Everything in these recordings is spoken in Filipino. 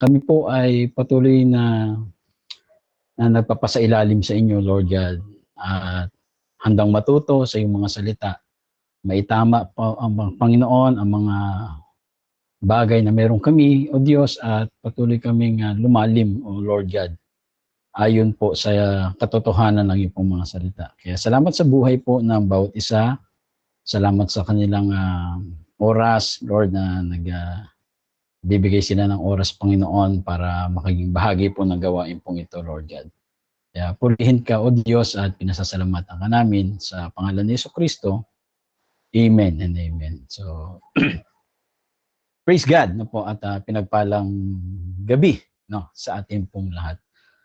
Kami po ay patuloy na nagpapasailalim sa inyo, Lord God, at handang matuto sa iyong mga salita. Maitama po ang mga Panginoon ang mga bagay na meron kami, O Diyos, at patuloy kaming lumalim, O Lord God, ayon po sa katotohanan ng iyong mga salita. Kaya salamat sa buhay po ng bawat isa. Salamat sa kanilang oras, Lord, na bibigay sila ng oras, Panginoon, para makaging bahagi po ng gawain pong ito, Lord God. Kaya purihin ka, O Diyos, at pinasasalamatan ka namin sa pangalan ni Jesucristo. Amen and amen. So, praise God, no po, at pinagpalang gabi, no, sa ating pong lahat.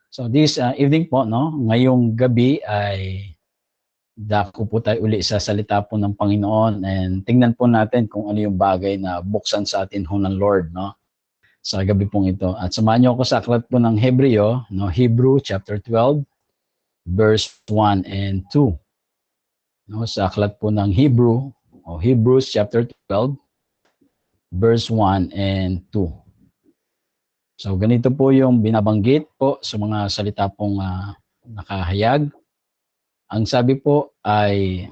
So this evening po, no, ngayong gabi ay dako po tayo uli sa salita po ng Panginoon, and tingnan po natin kung ano yung bagay na buksan sa atin ho ng Lord, no, sa gabi pong ito. At samahan niyo ako sa aklat po ng Hebreo, no, Hebrew chapter 12, verse 1 and 2. No, sa aklat po ng Hebrew, o Hebrews chapter 12, verse 1 and 2. So ganito po yung binabanggit po sa mga salita pong nakahayag. Ang sabi po ay,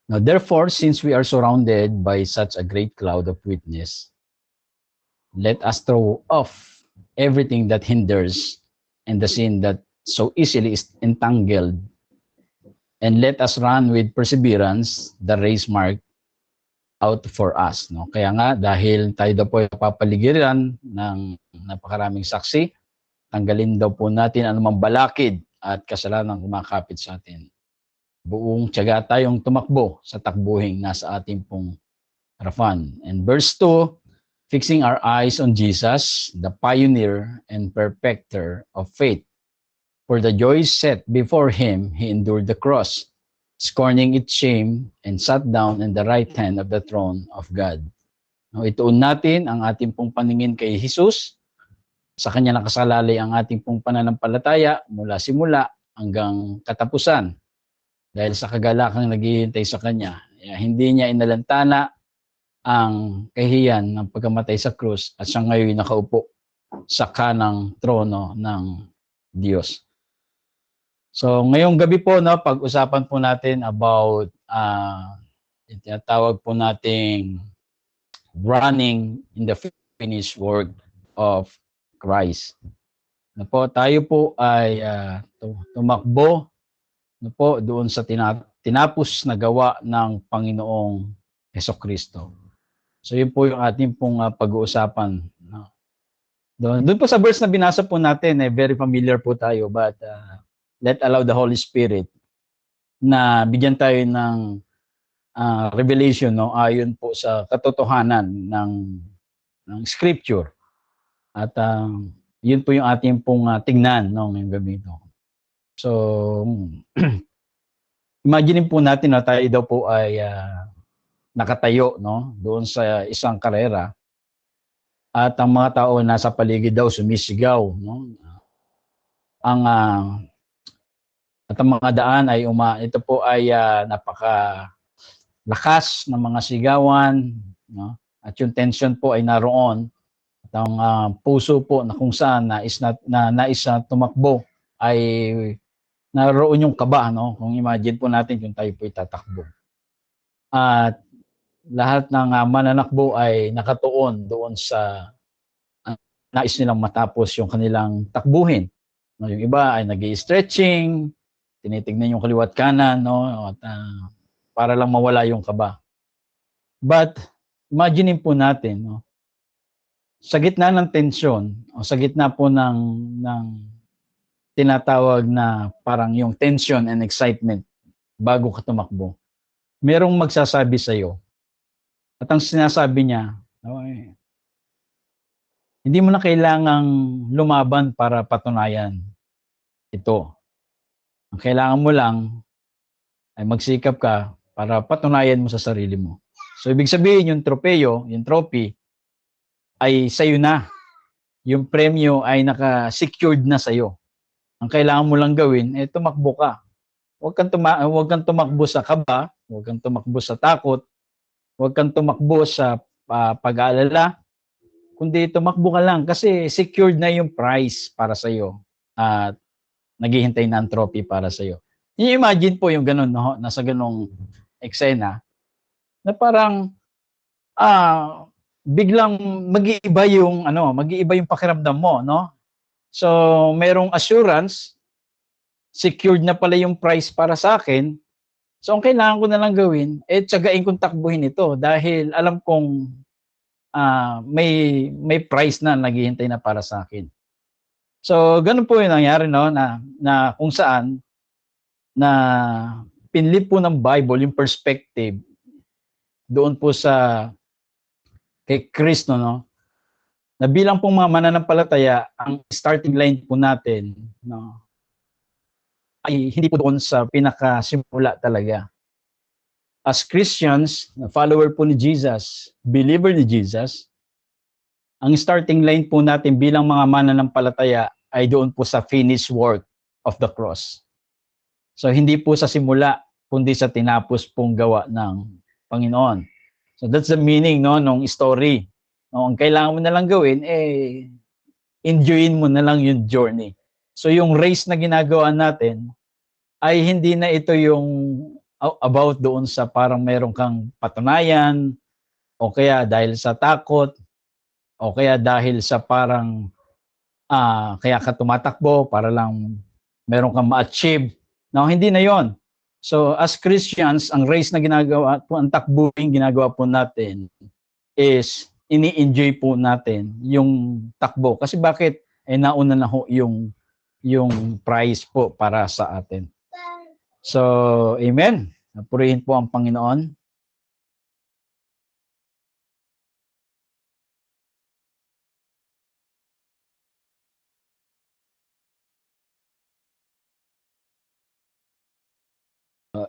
"Now therefore, since we are surrounded by such a great cloud of witness, let us throw off everything that hinders and the sin that so easily is entangled, and let us run with perseverance the race marked out for us." No? Kaya nga, dahil tayo daw po papaligiran ng napakaraming saksi, tanggalin daw po natin anumang balakid at kasalanan kumakapit sa atin. Buong tiyaga tayong tumakbo sa takbuhing nasa ating pong harapan. And verse 2, fixing our eyes on Jesus, the pioneer and perfecter of faith. For the joy set before him, he endured the cross, scorning its shame, and sat down in the right hand of the throne of God. No, ituon natin ang ating pong paningin kay Jesus. Sa kanya nakasalalay ang ating pong pananampalataya mula simula hanggang katapusan. Dahil sa kagalakang naghihintay sa kanya, hindi niya inalantana ang kahihiyan ng pagkamatay sa krus, at siya ngayon nakaupo sa kanang trono ng Diyos. So ngayong gabi po, no, pag-usapan po natin about tinatawag po nating running in the finished work of Christ. Na po, tayo po ay tumakbo, no po, doon sa tinapos na gawa ng Panginoong Jesucristo. So yun po yung ating pong pag-uusapan. No? Doon po sa verse na binasa po natin, very familiar po tayo, but let allow the Holy Spirit na bigyan tayo ng revelation, no, ayon po sa katotohanan ng scripture. At yun po yung ating pong tingnan, no, ngayong gabi ito. So imagine po natin na tayo daw po ay nakatayo, no, doon sa isang karera, at ang mga tao nasa paligid daw sumisigaw, no. At ang mga daan ay ito po ay napakalakas ng mga sigawan, no? At yung tension po ay naroon. At ang puso po na kung saan nais na tumakbo ay naroon yung kaba, no? Kung imagine po natin kung tayo po tatakbo. At lahat ng mananakbo ay nakatuon doon sa nais nilang matapos yung kanilang takbuhin. No, yung iba ay nag-i-stretching, tinitignan yung kaliwat kanan, no, at para lang mawala yung kaba. But imagine po natin, no, sa gitna ng tensyon, o sa gitna po ng tinatawag na parang yung tension and excitement bago ka tumakbo, merong magsasabi sa iyo. At ang sinasabi niya, hindi mo na kailangang lumaban para patunayan ito. Ang kailangan mo lang ay magsikap ka para patunayan mo sa sarili mo. So ibig sabihin yung tropeyo, yung trophy, ay sa'yo na. Yung premyo ay naka-secured na sa'yo. Ang kailangan mo lang gawin ay tumakbo ka. Huwag kang tumakbo sa kaba, huwag kang tumakbo sa takot, huwag kang tumakbo sa pag-aalala, kundi tumakbo ka lang kasi secured na yung prize para sa iyo at naghihintay na ang trophy para sa iyo. I-imagine po yung ganun, no? Nasa ganung eksena na parang biglang mag-iiba yung mag-iiba yung pakiramdam mo, no? So, merong assurance, secured na pala yung price para sa akin. So, ang kailangan ko na lang gawin, tsagain kong takbuhin ito dahil alam kong may price na naghihintay na para sa akin. So, ganun po yung nangyari, no? Na kung saan na pinlip po ng Bible yung perspective doon po sa kay Kristo, no? Na bilang pong mga mananampalataya, ang starting line po natin, no, ay hindi po doon sa pinakasimula talaga. As Christians, follower po ni Jesus, believer ni Jesus, ang starting line po natin bilang mga mananampalataya ay doon po sa finished work of the cross. So hindi po sa simula, kundi sa tinapos pong gawa ng Panginoon. So that's the meaning, no, nung story. No, ang kailangan mo na lang gawin, enjoyin mo na lang yung journey. So yung race na ginagawa natin, ay hindi na ito yung about doon sa parang meron kang patunayan, o kaya dahil sa takot, o kaya dahil sa parang kaya ka tumatakbo para lang meron kang ma-achieve. No, hindi na yon. So as Christians, ang race na ginagawa po, ang takbuhin ginagawa po natin is ini-enjoy po natin yung takbo. Kasi bakit? Nauna na ho yung prize po para sa atin. So, amen. Purihin po ang Panginoon.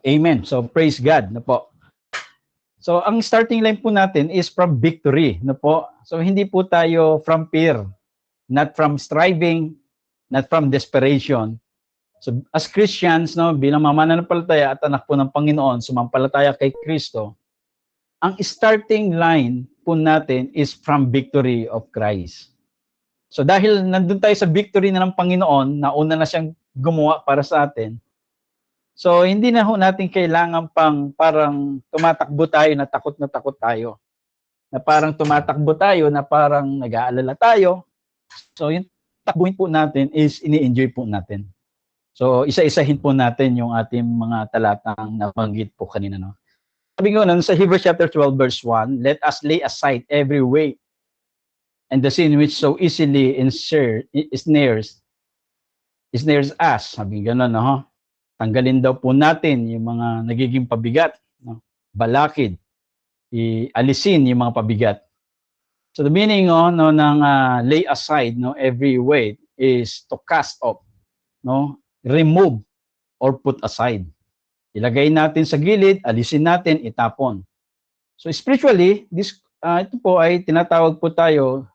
Amen. So, praise God na po. So, ang starting line po natin is from victory, no po? So, hindi po tayo from fear, not from striving, not from desperation. So, as Christians, no, bilang mga mananampalataya at anak po ng Panginoon, sumampalataya kay Kristo, ang starting line po natin is from victory of Christ. So, dahil nandun tayo sa victory na ng Panginoon, na una na siyang gumawa para sa atin, so, hindi na ho natin kailangan pang parang tumatakbo tayo na takot tayo. Na parang tumatakbo tayo na parang nag-aalala tayo. So, yung takbuhin po natin is ini-enjoy po natin. So, isa-isahin po natin yung ating mga talatang nabanggit po kanina, no? Sabi ko nun, sa Hebrews chapter 12 verse 1, let us lay aside every weight and the sin which so easily ensnares us. Sabi gano'n, no? Tanggalin daw po natin yung mga nagiging pabigat, no? Balakid, alisin yung mga pabigat. So the meaning ng lay aside, no, every weight is to cast off, no, remove or put aside. Ilagay natin sa gilid, alisin natin, itapon. So spiritually, ito po ay tinatawag po tayo,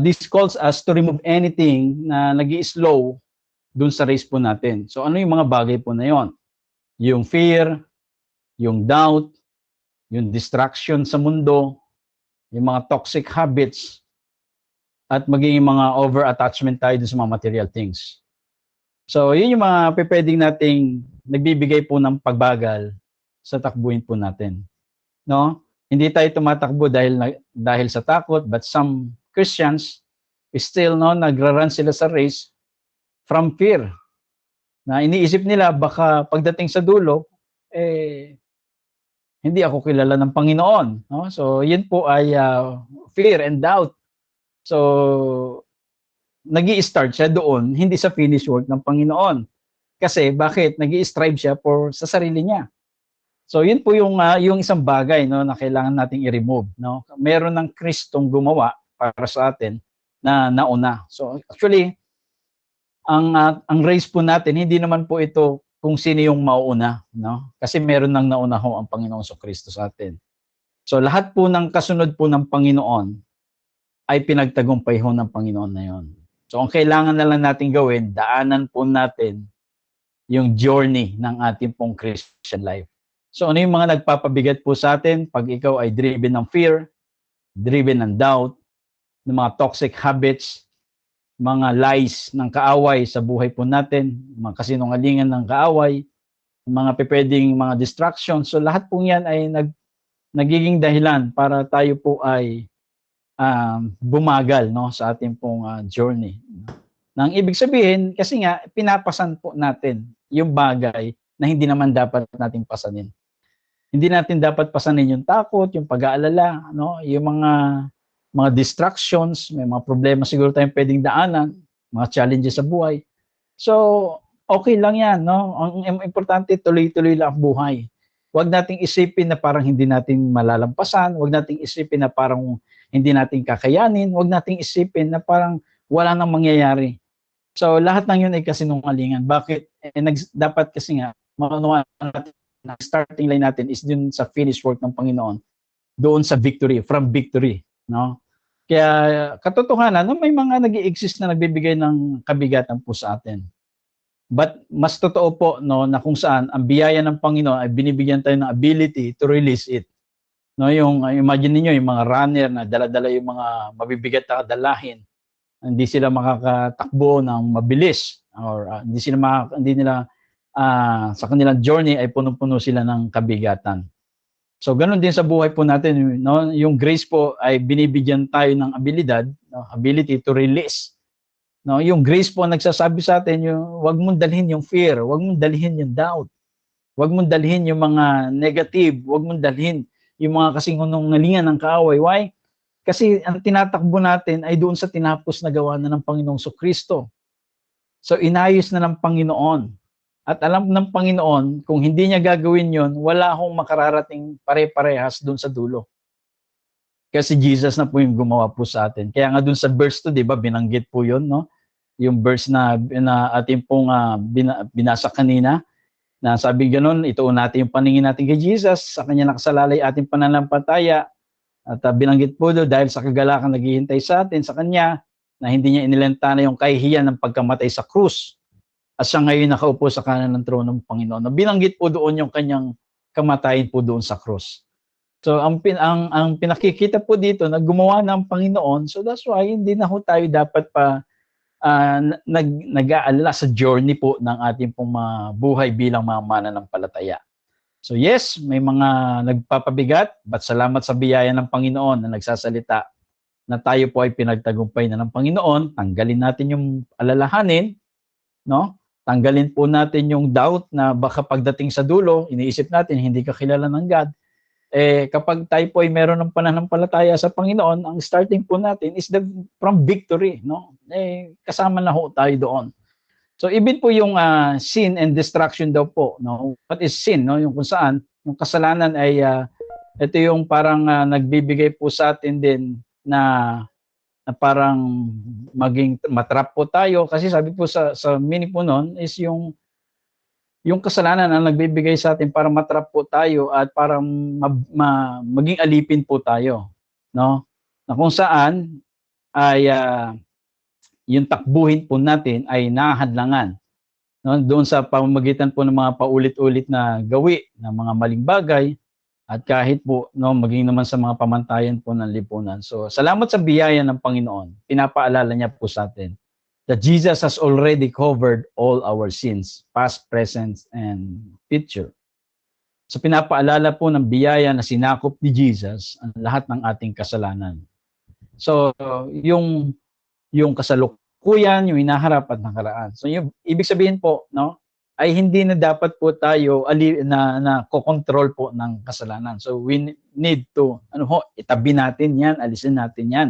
this calls us to remove anything na nag-i-slow dun sa race po natin. So ano yung mga bagay po na yon? Yung fear, yung doubt, yung distraction sa mundo, yung mga toxic habits, at maging mga over-attachment tayo dun sa mga material things. So yun yung mga pwedeng nating nagbibigay po ng pagbagal sa takbuhin po natin. No? Hindi tayo tumatakbo dahil sa takot, but some Christians still nagra-run sila sa race from fear. Na iniisip nila baka pagdating sa dulo, hindi ako kilala ng Panginoon. No? So, yun po ay fear and doubt. So, nag-i-start siya doon, hindi sa finish work ng Panginoon. Kasi, bakit? Nag-i-strive siya sa sarili niya. So, yun po yung isang bagay, no, na kailangan nating i-remove. No? Meron ng Kristong gumawa para sa atin na nauna. So, actually, ang race po natin, hindi naman po ito kung sino yung mauuna, no? Kasi meron nang nauna ho ang Panginoong Kristo sa atin. So lahat po ng kasunod po ng Panginoon ay pinagtagumpay ho ng Panginoon na yon. So ang kailangan na lang natin gawin, daanan po natin yung journey ng ating pong Christian life. So ano yung mga nagpapabigat po sa atin pag ikaw ay driven ng fear, driven ng doubt, ng mga toxic habits, mga lies ng kaaway sa buhay po natin, mga kasinungalingan ng kaaway, mga pwedeng mga distractions. So lahat po yan ay nagiging dahilan para tayo po ay bumagal, no, sa ating pong journey. Nang ibig sabihin, kasi nga, pinapasan po natin yung bagay na hindi naman dapat nating pasanin. Hindi natin dapat pasanin yung takot, yung pag-aalala, no, yung mga distractions, may mga problema siguro tayong pwedeng daanan, mga challenges sa buhay. So, okay lang yan, no? Ang importante, tuloy-tuloy lang ang buhay. Huwag nating isipin na parang hindi natin malalampasan, huwag nating isipin na parang hindi natin kakayanin, huwag nating isipin na parang wala nang mangyayari. So, lahat ng yun ay kasinungalingan. Bakit? Dapat kasi nga, maunawaan natin na starting line natin is dun sa finished work ng Panginoon, doon sa victory, from victory, no? Kaya katotohanan, no, may mga nag-i-exist na nagbibigay ng kabigatan po sa atin. But mas totoo po, no, na kung saan ang biyaya ng Panginoon ay binibigyan tayo ng ability to release it. No, yung imagine niyo yung mga runner na dala-dala yung mga mabibigat na kadalahin, hindi sila makakatakbo ng mabilis, or hindi nila sa kanilang journey ay punong-puno sila ng kabigatan. So ganun din sa buhay po natin, no? Yung grace po ay binibigyan tayo ng abilidad, no? Ability to release. No, yung grace po nagsasabi sa atin yung wag mong dalhin yung fear, wag mong dalhin yung doubt. Wag mong dalhin yung mga negative, wag mong dalhin yung mga kasinungalingan ng kaaway. Why? Kasi ang tinatakbo natin ay doon sa tinapos na gawa na ng Panginoong Kristo. So inayos na ng Panginoon. At alam ng Panginoon, kung hindi niya gagawin yon, wala akong makararating pare-parehas doon sa dulo. Kasi Jesus na po yung gumawa po sa atin. Kaya nga doon sa verse 2, di ba, binanggit po yon, no? Yung verse na ating pong binasa kanina, na sabi ganun, ituon natin yung paningin natin kay Jesus, sa kanya nakasalalay ating pananampalataya, at binanggit po doon, dahil sa kagalakan naghihintay sa atin, sa kanya, na hindi niya inilentana yung kahihiyan ng pagkamatay sa krus. At siya ngayon nakaupo sa kanan ng trono ng Panginoon. Binanggit po doon yung kanyang kamatayan po doon sa krus. So ang pinakikita po dito na gumawa ng Panginoon, so that's why hindi na ho tayo dapat pa nag-aalala sa journey po ng ating pong buhay bilang mga mananampalataya. So yes, may mga nagpapabigat, but salamat sa biyaya ng Panginoon na nagsasalita na tayo po ay pinagtagumpay na ng Panginoon. Tanggalin natin yung alalahanin, no? Tanggalin po natin yung doubt na baka pagdating sa dulo, iniisip natin hindi ka kilala ng God. Kapag tayo po ay meron ng pananampalataya sa Panginoon, ang starting po natin is from victory, no? Kasama na ho tayo doon. So even po yung sin and destruction daw po, no? What is sin, no? Yung kung saan yung kasalanan ay ito yung parang nagbibigay po sa atin din na parang maging matrap po tayo, kasi sabi po sa meaning po noon is yung kasalanan ang nagbibigay sa atin para matrap po tayo at para maging alipin po tayo, no? Na kung saan ay yung takbuhin po natin ay nahadlangan, no? Doon sa pamamagitan po ng mga paulit-ulit na gawi ng mga maling bagay, at kahit po, no, maging naman sa mga pamantayan po ng lipunan. So salamat sa biyaya ng Panginoon. Pinapaalala niya po sa atin that Jesus has already covered all our sins, past, present, and future. So pinapaalala po ng biyaya na sinakop ni Jesus ang lahat ng ating kasalanan. So yung kasalukuyan, yung hinaharap at nakaraan. So yung ibig sabihin po, no, ay hindi na dapat po tayo na kokontrol po ng kasalanan. So we need to itabi natin yan, alisin natin yan.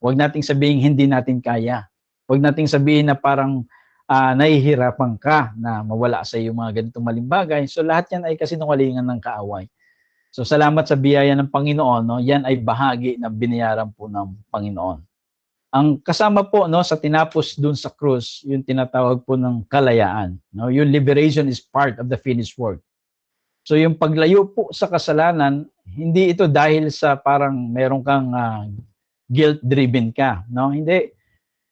Huwag nating sabihin hindi natin kaya. Huwag nating sabihin na parang nahihirapan ka na mawala sa iyo mga ganitong maling bagay. So lahat yan ay kasinungalingan ng kaaway. So salamat sa biyaya ng Panginoon, no? Yan ay bahagi ng binayaran po ng Panginoon. Ang kasama po, no, sa tinapos dun sa krus, yung tinatawag po ng kalayaan, no? Yung liberation is part of the finished work. So yung paglayo po sa kasalanan, hindi ito dahil sa parang meron kang guilt-driven ka, no? Hindi.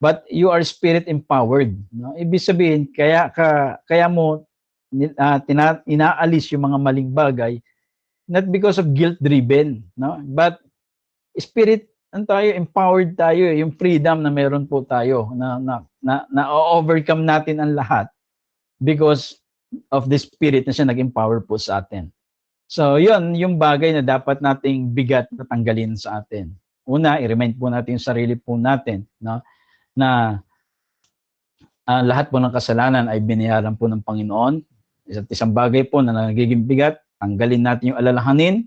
But you are spirit empowered, no? Ibig sabihin, kaya mo inaalis yung mga maling bagay not because of guilt-driven, no? But spirit tayo, empowered tayo, yung freedom na meron po tayo na overcome natin ang lahat because of the Spirit na siya nag-empower po sa atin. So, yun, yung bagay na dapat nating bigat na tanggalin sa atin. Una, i-remind po natin yung sarili po natin, no? Na lahat po ng kasalanan ay binayaran po ng Panginoon. Isang bagay po na nagiging bigat, tanggalin natin yung alalahanin,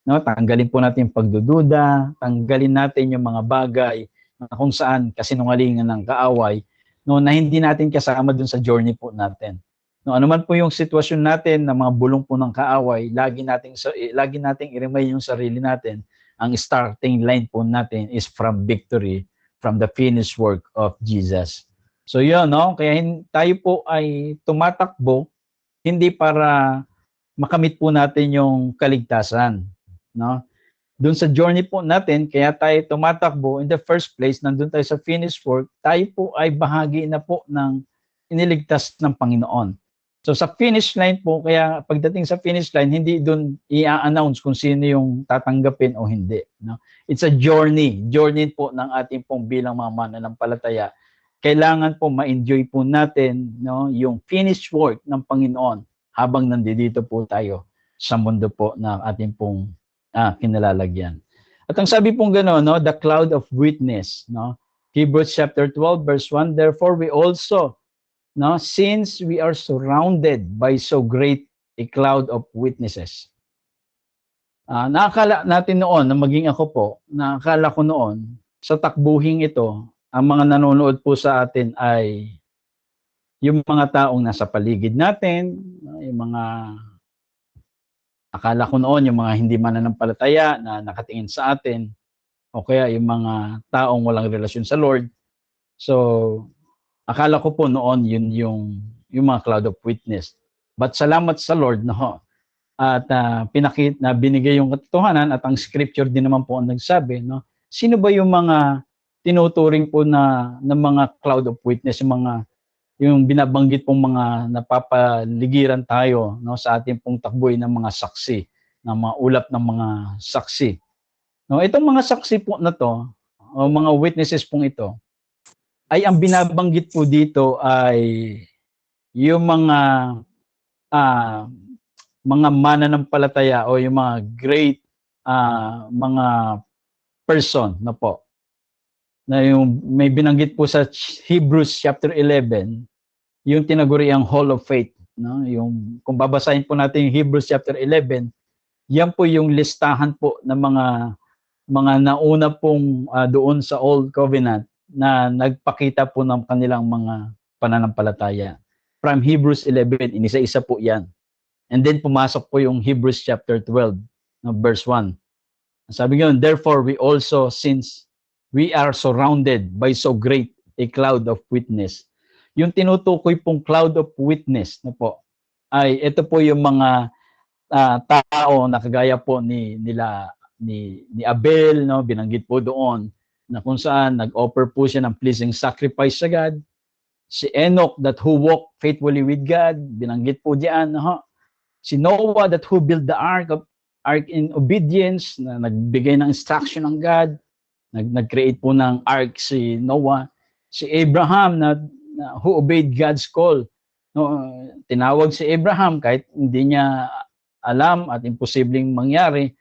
no? Tanggalin po natin yung pagdududa, tanggalin natin yung mga bagay na kung saan kasinungalingan ng kaaway, no, na hindi natin kasama dun sa journey po natin. No, ano man po yung sitwasyon natin na mga bulong po ng kaaway, lagi nating i-remind yung sarili natin, ang starting line po natin is from victory, from the finished work of Jesus. So yun, no? Kaya tayo po ay tumatakbo hindi para makamit po natin yung kaligtasan, no? Doon sa journey po natin, kaya tayo tumatakbo in the first place, nandun tayo sa finished work, tayo po ay bahagi na po ng iniligtas ng Panginoon. So sa finish line po, kaya pagdating sa finish line, hindi doon i-announce kung sino yung tatanggapin o hindi, no? It's a journey po ng ating pong bilang mga mananampalataya. Kailangan po ma-enjoy po natin, no, yung finished work ng Panginoon habang nandito po tayo sa mundo po na ating pong kinalalagyan. At ang sabi pong gano'n, no, the cloud of witness, no? Hebrews chapter 12 verse 1, therefore we also, no, since we are surrounded by so great a cloud of witnesses. Nakakala natin noon, na maging ako po, nakakala ko noon, sa takbuhing ito, ang mga nanonood po sa atin ay yung mga taong nasa paligid natin, yung mga, akala ko noon, yung mga hindi mananampalataya na nakatingin sa atin, o kaya yung mga taong walang relasyon sa Lord. So, akala ko po noon yun yung mga cloud of witness. But salamat sa Lord, no? At binigay yung katotohanan at ang scripture din naman po ang nagsabi, no? Sino ba yung mga tinuturing po na ng mga cloud of witness, yung binabanggit pong mga napapaligiran tayo, no, sa ating pong takboy ng mga saksi, ng mga ulap ng mga saksi. No, itong mga saksi po na to, o mga witnesses pong ito, ay ang binabanggit po dito ay yung mga mananampalataya o yung mga great mga person na po. Na yung may binanggit po sa Hebrews chapter 11, yung tinaguriang Hall of Faith, no? Yung kung babasahin po natin yung Hebrews chapter 11, yan po yung listahan po ng mga nauna pong doon sa Old Covenant na nagpakita po ng kanilang mga pananampalataya. From Hebrews 11, inisa-isa po yan. And then pumasok po yung Hebrews chapter 12, no, verse 1. Sabi nga, therefore we also, since we are surrounded by so great a cloud of witness. Yung tinutukoy pong cloud of witness na po, ay ito po yung mga tao na kagaya po ni Abel, no, binanggit po doon, na kung saan nag-offer po siya ng pleasing sacrifice sa God. Si Enoch that who walked faithfully with God, binanggit po diyan, no? Si Noah that who built the ark in obedience, na nagbigay ng instruction ng God, nag-create po ng ark si Noah. Si Abraham na who obeyed God's call. No, tinawag si Abraham kahit hindi niya alam at imposibleng mangyari.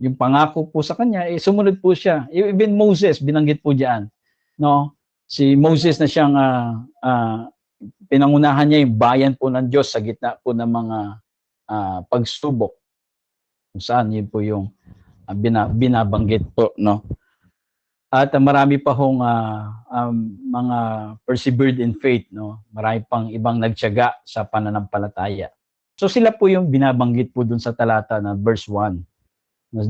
Yung pangako po sa kanya, sumunod po siya. Even Moses, binanggit po diyan. No? Si Moses na siyang pinangunahan niya yung bayan po ng Diyos sa gitna po ng mga pagsubok. Kung saan yun po yung binabanggit po, no? At marami pa hong mga persevered in faith, no? Marami pang ibang nagtiyaga sa pananampalataya. So sila po yung binabanggit po dun sa talata na verse 1.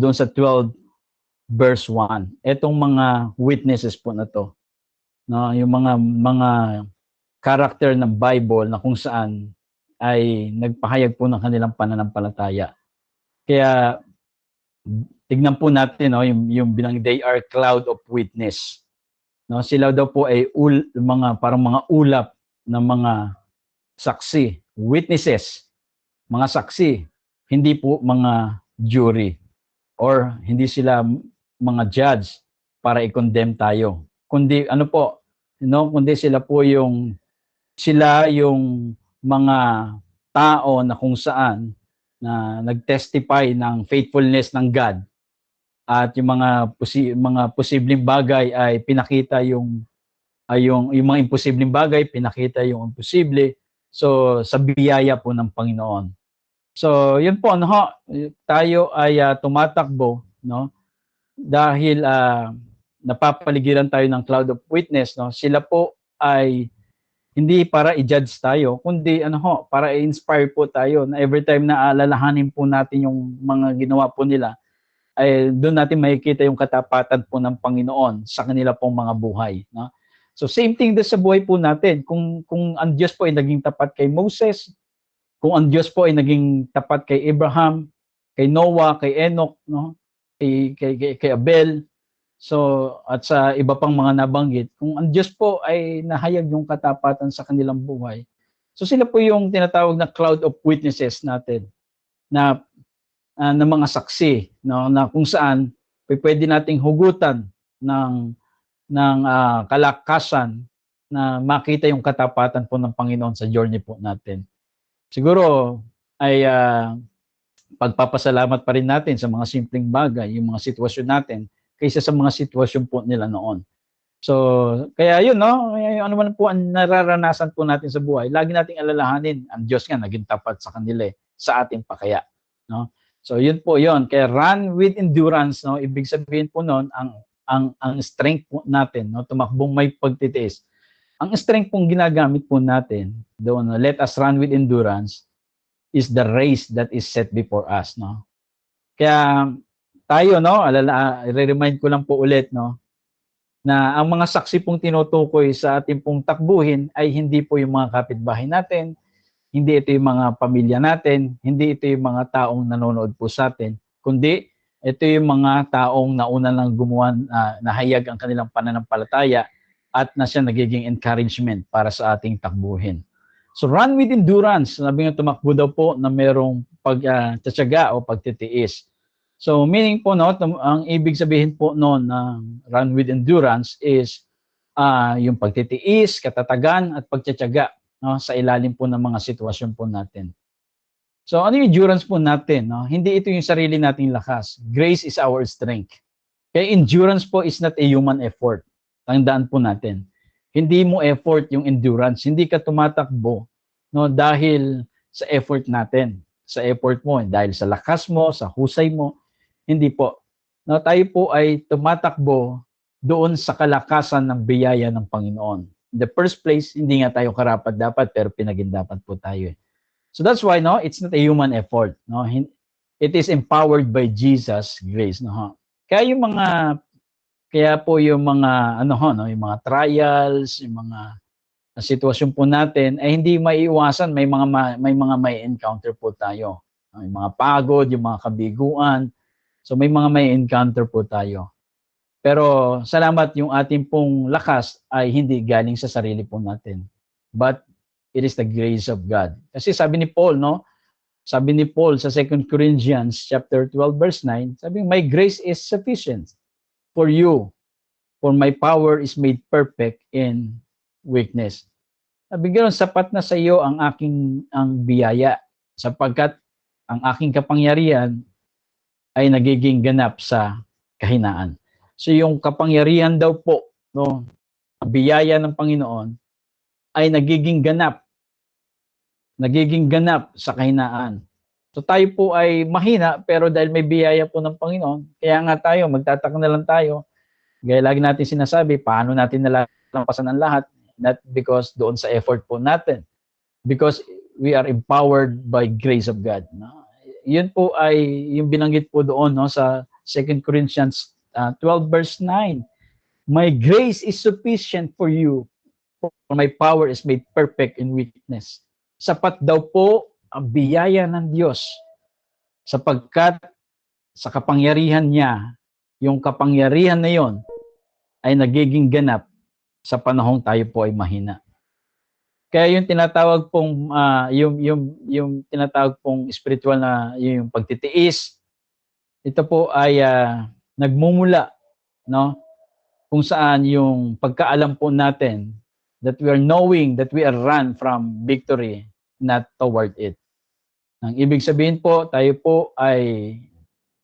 Doon sa 12 verse 1. Etong mga witnesses po na to, no, yung mga character ng Bible na kung saan ay nagpahayag po ng kanilang pananampalataya. Kaya tignan po natin, no, yung binang they are cloud of witness. No, sila daw po ay parang mga ulap ng mga saksi, witnesses, mga saksi, hindi po mga jury or hindi sila mga judge para i-condemn tayo. Kundi ano po, kundi sila yung mga tao na kung saan na nag-testify ng faithfulness ng God, at yung mga posibleng bagay ay pinakita yung mga imposibleng bagay, pinakita yung imposible. So sa biyaya po ng Panginoon. So yun po, tayo ay tumatakbo, dahil napapaligiran tayo ng cloud of witness, sila po ay hindi para i-judge tayo, kundi para i-inspire po tayo na every time na alalahanin po natin yung mga ginawa po nila, ay doon natin makikita yung katapatan po ng Panginoon sa kanila pong mga buhay. So same thing din sa buhay po natin. Kung ang Diyos po ay naging tapat kay Moses, kung ang Diyos po ay naging tapat kay Abraham, kay Noah, kay Enoch, kay Abel, so at sa iba pang mga nabanggit, kung ang Diyos po ay nahayag yung katapatan sa kanilang buhay, so sila po yung tinatawag na cloud of witnesses natin, na mga saksi, na kung saan pwede nating hugutan ng kalakasan na makita yung katapatan po ng Panginoon sa journey po natin. Siguro ay pagpapasalamat pa rin natin sa mga simpleng bagay, yung mga sitwasyon natin, kaysa sa mga sitwasyon po nila noon. So, kaya yun, ano man po ang nararanasan po natin sa buhay, lagi nating alalahanin, ang Diyos nga naging tapat sa kanila, sa ating pakaya. So, yun po yun. Kaya run with endurance, ibig sabihin po noon, ang strength po natin, tumakbong may pagtitiis. Ang strength pong ginagamit po natin, doon, let us run with endurance, is the race that is set before us. Kaya tayo, i-remind ko lang po ulit, na ang mga saksi pong tinutukoy sa ating pong takbuhin ay hindi po yung mga kapitbahay natin, hindi ito yung mga pamilya natin, hindi ito yung mga taong nanonood po sa atin, kundi ito yung mga taong nauna lang gumawa, nahayag ang kanilang pananampalataya at na siya nagiging encouragement para sa ating takbuhin. So run with endurance, sabi nga tumakbo daw po na merong pagtatyaga o pagtitiis. So meaning po, ang ibig sabihin po noon ng run with endurance is yung pagtitiis, katatagan at pagtatyaga, sa ilalim po ng mga sitwasyon po natin. So ano yung endurance po natin? Hindi ito yung sarili nating lakas. Grace is our strength. Kaya endurance po is not a human effort. Tandaan po natin. Hindi mo effort yung endurance. Hindi ka tumatakbo dahil sa effort natin. Sa effort mo, dahil sa lakas mo, sa husay mo. Hindi po. Tayo po ay tumatakbo doon sa kalakasan ng biyaya ng Panginoon. In the first place, hindi nga tayo karapat-dapat, pero pinagindapat po tayo. So that's why, it's not a human effort. It is empowered by Jesus' grace. Kaya yung mga yung mga trials, yung mga sitwasyon po natin ay hindi maiiwasan, may may encounter po tayo. Yung mga pagod, yung mga kabiguan. So may mga may encounter po tayo. Pero salamat, yung ating pong lakas ay hindi galing sa sarili po natin. But it is the grace of God. Kasi sabi ni Paul, sabi ni Paul sa 2 Corinthians chapter 12 verse 9, sabi, my grace is sufficient for you, for my power is made perfect in weakness. Sabi ganoon, sapat na sa iyo ang biyaya, sapagkat ang aking kapangyarihan ay nagiging ganap sa kahinaan. So yung kapangyarihan daw po, ang biyaya ng Panginoon ay nagiging ganap sa kahinaan. So tayo po ay mahina, pero dahil may biyaya po ng Panginoon, kaya nga tayo, magtataka na lang tayo. Gaya lagi natin sinasabi, paano natin nalalampasan ang lahat? Not because doon sa effort po natin, because we are empowered by grace of God. Yun po ay yung binanggit po doon sa 2 Corinthians 12 verse 9. My grace is sufficient for you, for my power is made perfect in weakness. Sapat daw po ang biyaya ng Diyos, sapagkat sa kapangyarihan niya, yung kapangyarihan na yon ay nagiging ganap sa panahong tayo po ay mahina. Kaya yung tinatawag pong yung tinatawag pong spiritual na yung pagtitiis, ito po ay nagmumula, no? Kung saan yung pagkaalam po natin that we are knowing that we are run from victory, not toward it. Ang ibig sabihin po, tayo po ay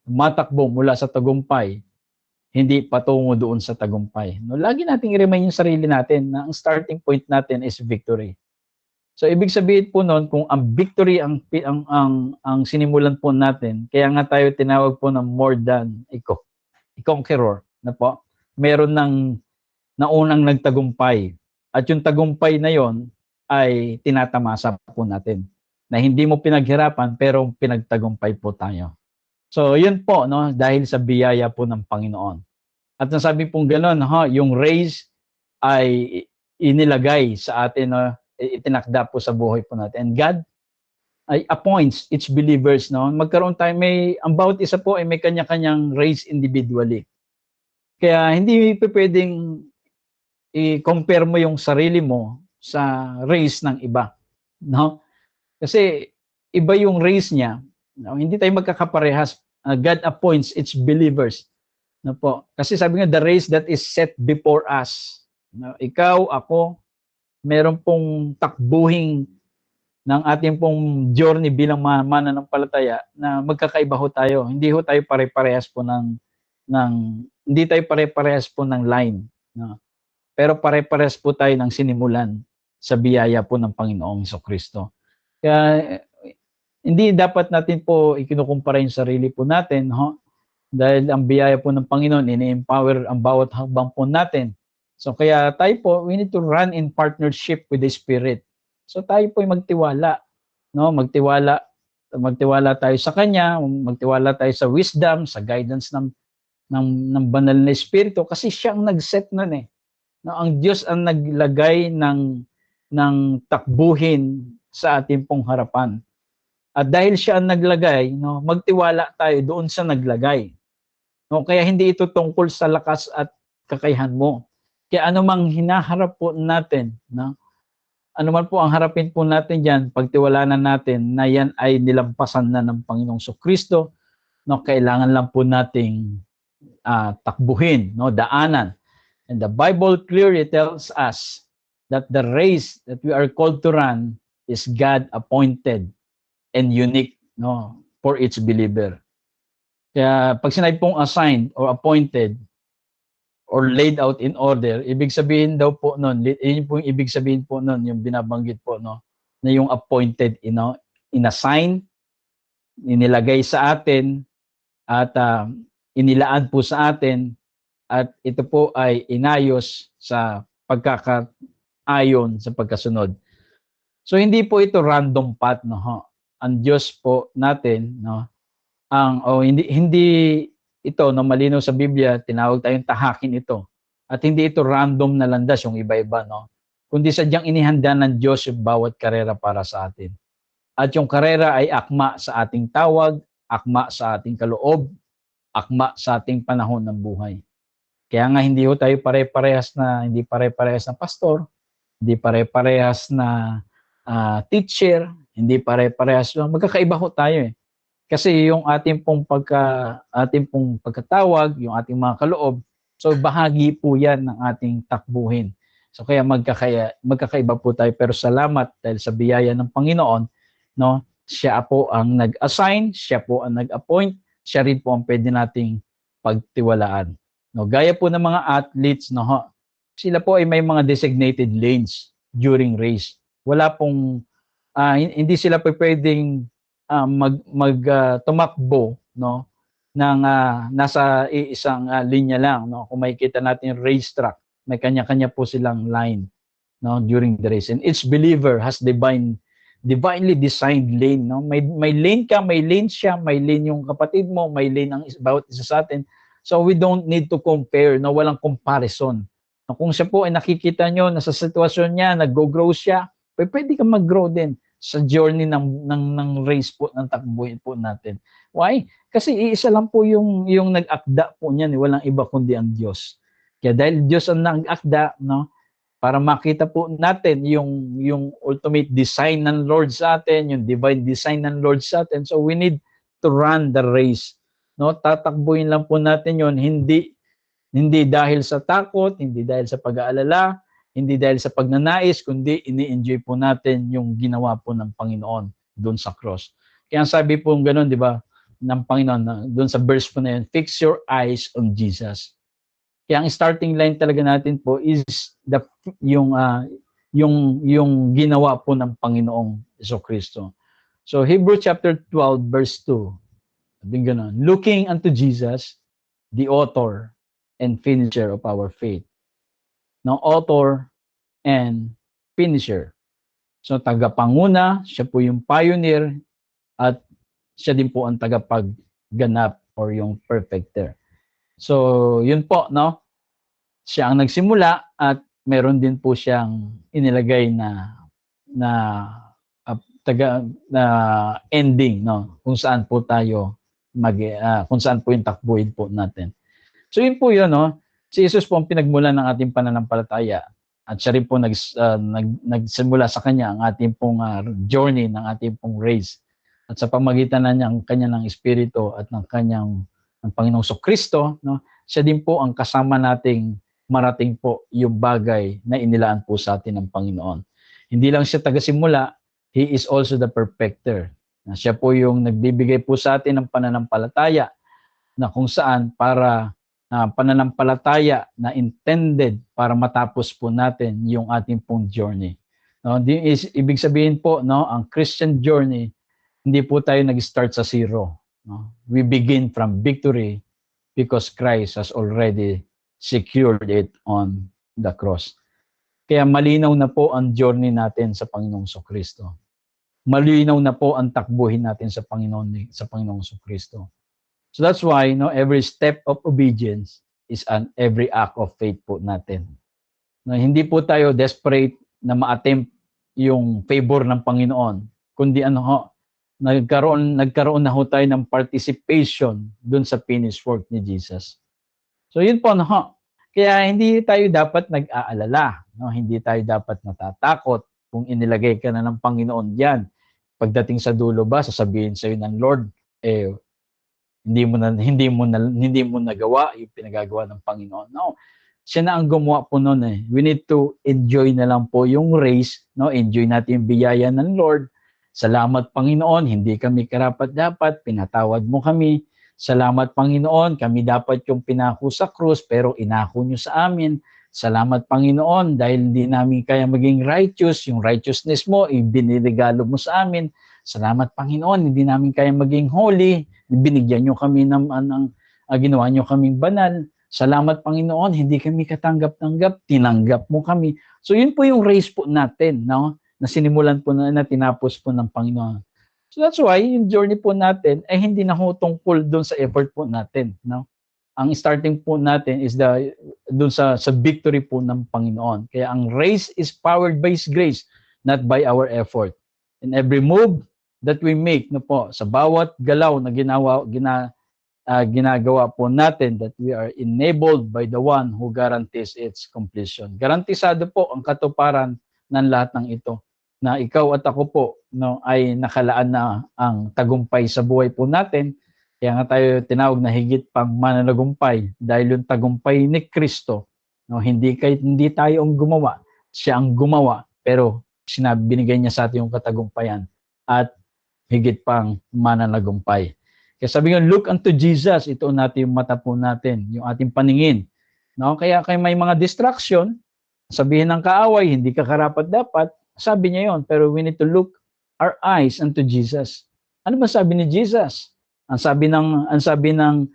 matakbo mula sa tagumpay, hindi patungo doon sa tagumpay. No, lagi nating i-remind yung sarili natin na ang starting point natin is victory. So ibig sabihin po noon, kung ang victory ang sinimulan po natin, kaya nga tayo tinawag po ng more than a conqueror, na po. Meron ng naunang nagtagumpay. At yung tagumpay na yon ay tinatamasa po natin. Na hindi mo pinaghirapan pero pinagtagumpay po tayo. So yun po, no, dahil sa biyaya po ng Panginoon. At nasabi pong gano'n, yung race ay inilagay sa atin, no, itinakda po sa buhay po natin. And God ay appoints each believers, no. Magkaroon tayo, ang bawat isa po ay may kanya-kanyang race individually. Kaya hindi pwedeng i-compare mo yung sarili mo sa race ng iba, no? Kasi iba yung race niya, no? Hindi tayo magkakaparehas. God appoints each believers, no po. Kasi sabi nga, the race that is set before us, no? Ikaw, ako, meron pong takbuhing ng ating pong journey bilang mananampalataya na magkakaiba ho tayo. Hindi ho tayo pare-parehas po hindi tayo pare-parehas po ng line, no? Pero pare-parehas po tayo ng sinimulan sa biyaya po ng Panginoong Jesucristo. Kaya hindi dapat natin po ikinukumpara yung sarili po natin, dahil ang biyaya po ng Panginoon, ini-empower ang bawat hakbang po natin. So kaya tayo po, we need to run in partnership with the Spirit. So tayo po ay magtiwala, no? Magtiwala tayo sa Kanya, magtiwala tayo sa wisdom, sa guidance ng banal na Espiritu, kasi siya ang nag-set nun eh. No, ang Diyos ang naglagay ng takbuhin sa ating pong harapan. At dahil siya ang naglagay, no, magtiwala tayo doon sa naglagay. No, kaya hindi ito tungkol sa lakas at kakayahan mo. Kaya anumang hinaharap po natin, no, anuman po ang harapin po natin diyan, pagtiwalanan natin na yan ay nilampasan na ng Panginoong Jesucristo, no, kailangan lang po nating takbuhin, no, daanan. And the Bible clearly tells us that the race that we are called to run is God appointed and unique, no, for each believer. Kaya pag sinabi pong assigned or appointed or laid out in order, ibig sabihin daw po noon, yun po yung ibig sabihin po noon, yung binabanggit po, no, na yung appointed, inassign, inilagay sa atin, at inilaan po sa atin, at ito po ay inayos sa pagkakaayon sa pagkasunod. So hindi po ito random path, no. Ang Diyos po natin, no, hindi ito, no, malinaw sa Biblia, tinawag tayong tahakin ito. At hindi ito random na landas, yung iba-iba, no. Kundi sadyang inihanda ng Diyos yung bawat karera para sa atin. At yung karera ay akma sa ating tawag, akma sa ating kaloob, akma sa ating panahon ng buhay. Kaya nga hindi ho tayo pare-parehas na pastor, hindi pare-parehas na teacher, hindi pare-parehas, magkakaiba ho tayo eh. Kasi yung ating pong pagkatawag, yung ating mga kaloob, so bahagi po yan ng ating takbuhin. So kaya magkakaiba po tayo, pero salamat dahil sa biyaya ng Panginoon, no, siya po ang nag-assign, siya po ang nag-appoint, siya rin po ang pwede nating pagtiwalaan. No, gaya po ng mga athletes, no, sila po ay may mga designated lanes during race. Wala pong hindi sila pwedeng tumakbo, no, ng nasa isang linya lang, no. Kung makikita natin yung racetrack, may kanya-kanya po silang line, no, during the race. And each believer has divinely designed lane, no. May lane ka, may lane siya, may lane yung kapatid mo, may lane ang bawat isa sa atin. So we don't need to compare, no, walang comparison. No, kung siya po ay nakikita nyo, nasa sitwasyon niya, nag-grow siya, pwede ka mag-grow din sa journey ng race po, ng takbuhin po natin. Why? Kasi iisa lang po yung nag-akda po niyan, walang iba kundi ang Diyos. Kaya dahil Diyos ang nag-akda, no, para makita po natin yung ultimate design ng Lord sa atin, yung divine design ng Lord sa atin. So we need to run the race no? Tatakbuhin lang po natin 'yon, hindi dahil sa takot, hindi dahil sa pag-aalala, hindi dahil sa pagnanais, kundi ini-enjoy po natin yung ginawa po ng Panginoon doon sa cross. Kaya ang sabi po gano'n, 'di ba, ng Panginoon doon sa verse po na 'yan, fix your eyes on Jesus. Kaya ang starting line talaga natin po is yung ginawa po ng Panginoong Jesucristo. So Hebrews chapter 12 verse 2. Sabi gano'n, looking unto Jesus, the author and finisher of our faith. No, author and finisher. So tagapanguna, siya po yung pioneer at siya din po ang tagapagganap or yung perfecter. So yun po, no? Siya ang nagsimula at meron din po siyang inilagay na ending, no? Kung saan po tayo kung saan po yung takbuhin po natin. So yun po yun, no? Si Jesus po ang pinagmulan ng ating pananampalataya at siya rin po nagsimula sa kanya ang ating pong journey ng ating pong race. At sa pamagitan na ng kanya ng Espiritu at ng Panginoong Kristo, no? Siya din po ang kasama nating marating po yung bagay na inilaan po sa atin ng Panginoon. Hindi lang siya tagasimula, He is also the perfecter. Siya po yung nagbibigay po sa atin ng pananampalataya na kung saan para pananampalataya na intended para matapos po natin yung ating pong journey. No, ibig sabihin po, no, ang Christian journey, hindi po tayo nag-start sa zero. No? We begin from victory because Christ has already secured it on the cross. Kaya malinaw na po ang journey natin sa Panginoong Kristo. Malinaw na po ang takbuhin natin sa Panginoong Kristo. So that's why, no, every step of obedience is every act of faith po natin. No, hindi po tayo desperate na ma-attempt yung favor ng Panginoon, kundi nagkaroon na ho tayo ng participation dun sa finished work ni Jesus. So yun po, no. Kaya hindi tayo dapat nag-aalala, no? Hindi tayo dapat natatakot kung inilagay ka na ng Panginoon diyan. Pagdating sa dulo ba, sasabihin sa iyo ng Lord, hindi mo nagawa yung pinagagawa ng Panginoon. No. Siya na ang gumawa po noon eh. We need to enjoy na lang po yung race, no? Enjoy natin yung biyaya ng Lord. Salamat Panginoon, hindi kami karapat-dapat, pinatawad mo kami. Salamat Panginoon, kami dapat yung pinako sa krus pero inako nyo sa amin. Salamat Panginoon dahil hindi namin kaya maging righteous, yung righteousness mo ibinirigalo mo sa amin. Salamat Panginoon, hindi namin kaya maging holy, binigyan nyo kami ginawa nyo kaming banal. Salamat Panginoon, hindi kami katanggap-tanggap, tinanggap mo kami. So yun po yung race po natin, no? Na sinimulan po na tinapos po ng Panginoon. So that's why yung journey po natin ay hindi na ho tungkol doon sa effort po natin, no? Ang starting po natin is doon sa victory po ng Panginoon. Kaya ang race is powered by His grace, not by our effort. In every move that we make, no po, sa bawat galaw na ginagawa po natin, that we are enabled by the one who guarantees its completion. Garantisado po ang katuparan ng lahat ng ito, na ikaw at ako po, no, ay nakalaan na ang tagumpay sa buhay po natin. Kaya nga tayo tinawag na higit pang mananagumpay dahil yung tagumpay ni Kristo, no, hindi tayo ang gumawa, siya ang gumawa, pero binigay niya sa atin yung katagumpayan at higit pang mananagumpay. Kaya sabi nga, look unto Jesus, ito natin yung mata po natin, yung ating paningin. No? Kaya may mga distraction, sabihin ng kaaway, hindi ka karapat-dapat, sabi niya yon, pero we need to look our eyes unto Jesus. Ano ba sabi ni Jesus? Ang sabi ng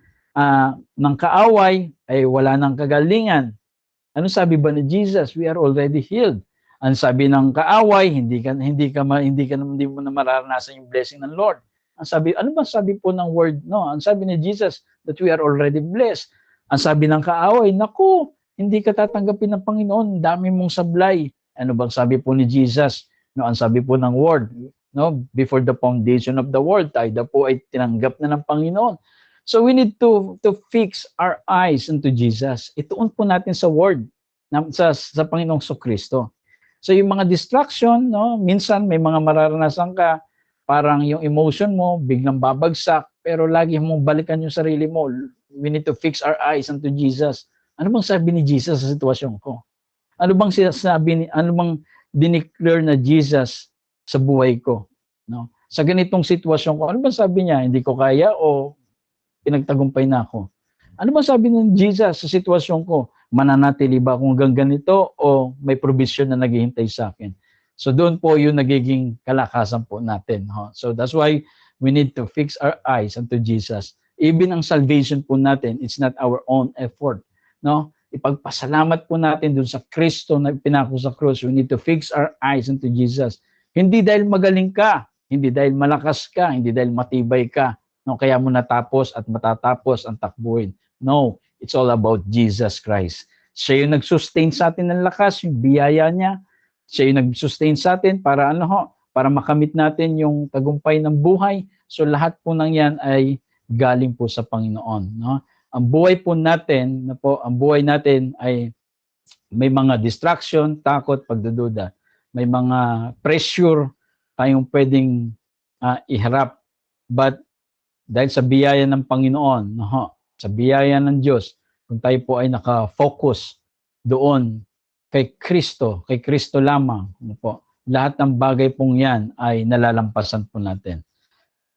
kaaway ay wala nang kagalingan. Ano sabi ba ni Jesus? We are already healed. Ang sabi ng kaaway, hindi mo na mararanasan yung blessing ng Lord. Ano ba sabi po ng word? No, ang sabi ni Jesus that we are already blessed. Ang sabi ng kaaway, naku, hindi ka tatanggapin ng Panginoon, dami mong sablay. Ano bang sabi po ni Jesus? No, ang sabi po ng word, no, before the foundation of the world, tayo po ay tinanggap na ng Panginoon. So we need to fix our eyes into Jesus. Ituon po natin sa word, sa Panginoong Kristo. So yung mga distraction, no, minsan may mga mararanasan ka, parang yung emotion mo biglang babagsak, pero lagi mong balikan yung sarili mo. We need to fix our eyes unto Jesus. Ano bang sabi ni Jesus sa sitwasyon ko? Ano bang sinasabi, ano bang dineclare na Jesus sa buhay ko? No? Sa ganitong sitwasyon ko, ano bang sabi niya? Hindi ko kaya o pinagtagumpay na ako? Ano bang sabi ng Jesus sa sitwasyon ko? Mananatili ba akong hanggang ganito o may provision na naghihintay sa akin? So doon po yung nagiging kalakasan po natin. So that's why we need to fix our eyes unto Jesus. Even ang salvation po natin, it's not our own effort. No? Ipagpasalamat po natin dun sa Kristo na pinako sa krus. We need to fix our eyes unto Jesus. Hindi dahil magaling ka, hindi dahil malakas ka, hindi dahil matibay ka, no, kaya mo natapos at matatapos ang takbuhin. No, it's all about Jesus Christ. Siya yung nag-sustain sa atin ng lakas, yung biyaya niya. Siya yung nag-sustain sa atin para para makamit natin yung tagumpay ng buhay. So lahat po ng yan ay galing po sa Panginoon, no? Ang buhay po natin, ang buhay natin ay may mga distraction, takot, pagdududa. May mga pressure tayong pwedeng iharap. But dahil sa biyaya ng Panginoon, sa biyaya ng Diyos, kung tayo po ay naka-focus doon kay Kristo lamang, lahat ng bagay pong yan ay nalalampasan po natin.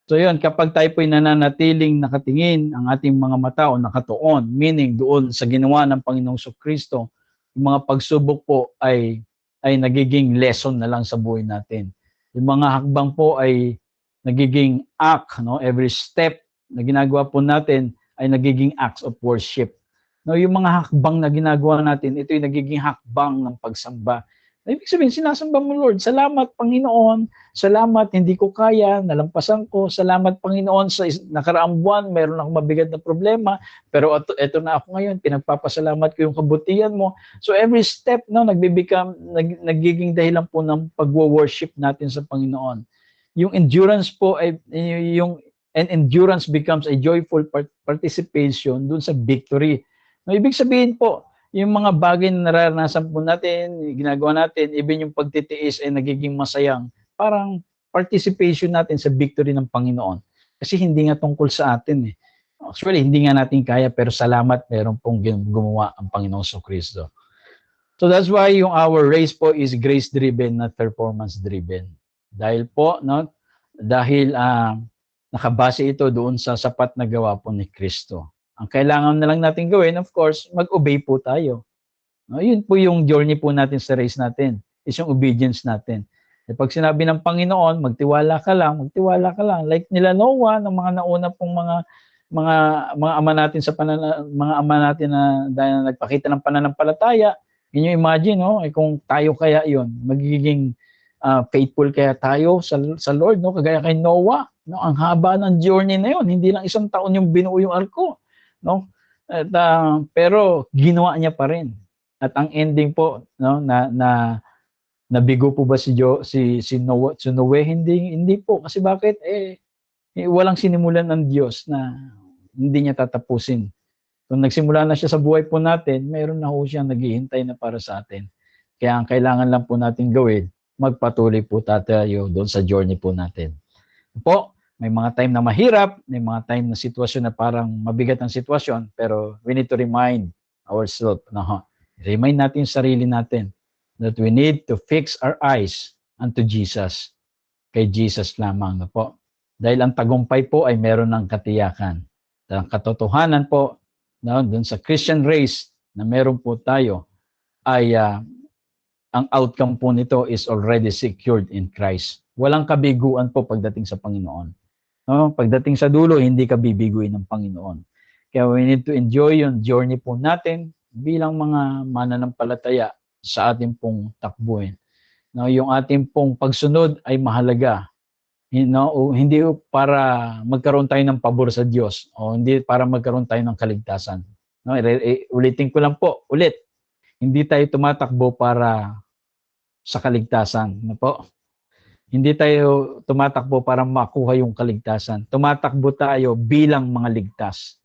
So yun, kapag tayo po'y nananatiling nakatingin ang ating mga mata o nakatuon, meaning doon sa ginawa ng Panginoong Kristo, yung mga pagsubok po ay nagiging lesson na lang sa buhay natin. Yung mga hakbang po ay nagiging act, no? Every step na ginagawa po natin ay nagiging acts of worship. No, yung mga hakbang na ginagawa natin, ito yung nagiging hakbang ng pagsamba. Ibig sabihin, sinasamba mo, Lord, salamat Panginoon, salamat hindi ko kaya, nalampasan ko, salamat Panginoon sa nakaraang buwan, meron akong mabigat na problema, pero ito na ako ngayon, pinagpapasalamat ko yung kabutihan mo. So every step, no, nagiging dahilan po ng pagwo-worship natin sa Panginoon. Yung endurance po ay and endurance becomes a joyful participation dun sa victory. No, ibig sabihin po, yung mga bagay na nararanasan po natin, ginagawa natin, even yung pagtitiis ay nagiging masayang, parang participation natin sa victory ng Panginoon. Kasi hindi nga tungkol sa atin eh. Actually, hindi nga natin kaya, pero salamat, meron pong gumawa ang Panginoong Kristo. So that's why yung our race po is grace-driven, not performance-driven. Dahil po, no, dahil nakabase ito doon sa sapat na gawa po ni Kristo. Ang kailangan na lang natin gawin, of course, mag-obey po tayo. No, yun po yung journey po natin sa race natin, is yung obedience natin. E pag sinabi ng Panginoon, magtiwala ka lang. Like nila Noah, ng mga nauna pong mga ama natin mga ama natin na dahil nagpakita ng pananampalataya. Can you imagine, no? Eh, kung tayo kaya yun, magiging faithful kaya tayo sa Lord, no? Kagaya kay Noah, no? Ang haba ng journey na yun, hindi lang 1 taon yung binuo yung arko. No? At, pero ginawa niya pa rin. At ang ending po, no, na nabigo po ba si Noe? Hindi po. Kasi bakit? Walang sinimulan ng Diyos na hindi niya tatapusin. Kung nagsimula na siya sa buhay po natin, mayroon na po siyang naghihintay na para sa atin. Kaya ang kailangan lang po natin gawin, magpatuloy po tayo doon sa journey po natin. Po, may mga time na mahirap, may mga time na sitwasyon na parang mabigat ang sitwasyon, pero we need to remind ourselves, remind natin yung sarili natin that we need to fix our eyes unto Jesus. Kay Jesus lamang, po. Dahil ang tagumpay po ay meron ng katiyakan. Ang katotohanan po, dun sa Christian race na meron po tayo, ay ang outcome po nito is already secured in Christ. Walang kabiguan po pagdating sa Panginoon. No? Pagdating sa dulo, hindi ka bibiguin ng Panginoon. Kaya we need to enjoy yung journey po natin bilang mga mananampalataya sa ating pong takbuhin. No, yung ating pong pagsunod ay mahalaga. Hindi para magkaroon tayo ng pabor sa Diyos o hindi para magkaroon tayo ng kaligtasan. No, ulitin ko lang po, hindi tayo tumatakbo para sa kaligtasan. No po? Hindi tayo tumatakbo para makuha yung kaligtasan. Tumatakbo tayo bilang mga ligtas.